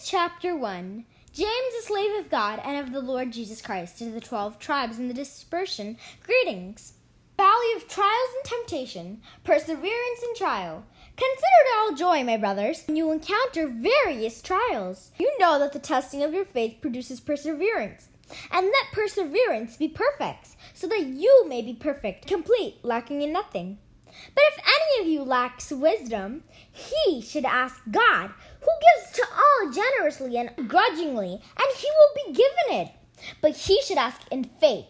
Chapter 1. James, a slave of God and of the Lord Jesus Christ, to the 12 tribes in the dispersion, greetings. Valley of trials and temptation, perseverance and trial. Consider it all joy, my brothers, when you encounter various trials. You know that the testing of your faith produces perseverance. And let perseverance be perfect, so that you may be perfect, complete, lacking in nothing. But if any of you lacks wisdom, he should ask God, who gives to all generously and grudgingly, and he will be given it. But he should ask in faith,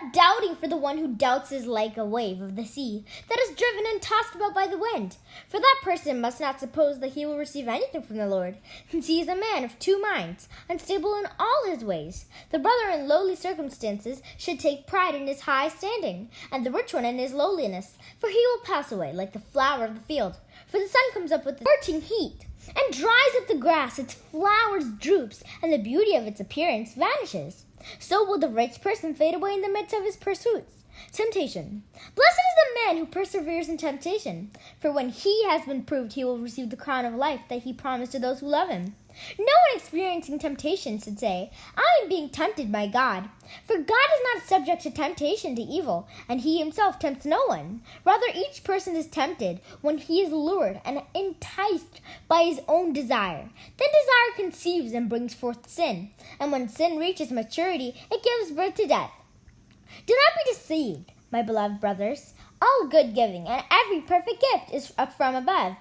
not doubting, for the one who doubts is like a wave of the sea that is driven and tossed about by the wind. For that person must not suppose that he will receive anything from the Lord, since he is a man of two minds, unstable in all his ways. The brother in lowly circumstances should take pride in his high standing, and the rich one in his lowliness, for he will pass away like the flower of the field. For the sun comes up with the scorching heat, and dries up the grass, its flowers droops, and the beauty of its appearance vanishes. So will the rich person fade away in the midst of his pursuits. Temptation. Blessed is the man who perseveres in temptation, for when he has been proved, he will receive the crown of life that he promised to those who love him. No one experiencing temptation should say, I am being tempted by God. For God is not subject to temptation to evil, and he himself tempts no one. Rather, each person is tempted when he is lured and enticed by his own desire. Then desire conceives and brings forth sin, and when sin reaches maturity, it gives birth to death. Do not be deceived, my beloved brothers. All good giving and every perfect gift is up from above,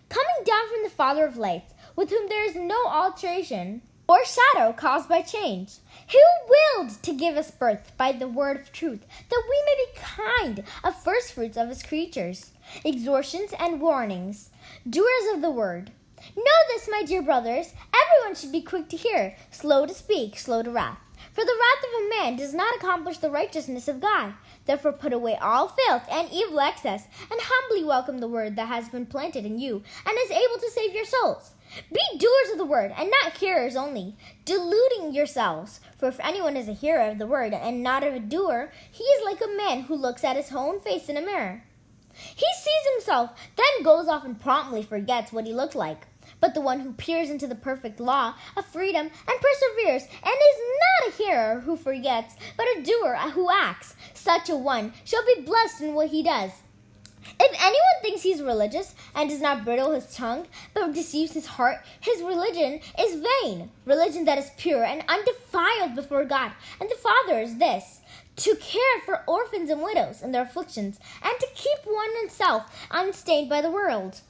coming down from the Father of lights, with whom there is no alteration or shadow caused by change, who willed to give us birth by the word of truth, that we may be kind of firstfruits of his creatures, exhortations and warnings, doers of the word. Know this, my dear brothers, everyone should be quick to hear, slow to speak, slow to wrath. For the wrath of a man does not accomplish the righteousness of God. Therefore put away all filth and evil excess, and humbly welcome the word that has been planted in you, and is able to save your souls. Be doers of the word, and not hearers only, deluding yourselves. For if anyone is a hearer of the word, and not a doer, he is like a man who looks at his own face in a mirror. He sees himself, then goes off and promptly forgets what he looked like. But the one who peers into the perfect law of freedom and perseveres, and is not a hearer who forgets, but a doer who acts, such a one shall be blessed in what he does. If anyone thinks he is religious and does not bridle his tongue, but deceives his heart, his religion is vain. Religion that is pure and undefiled before God and the Father is this, to care for orphans and widows in their afflictions, and to keep oneself unstained by the world.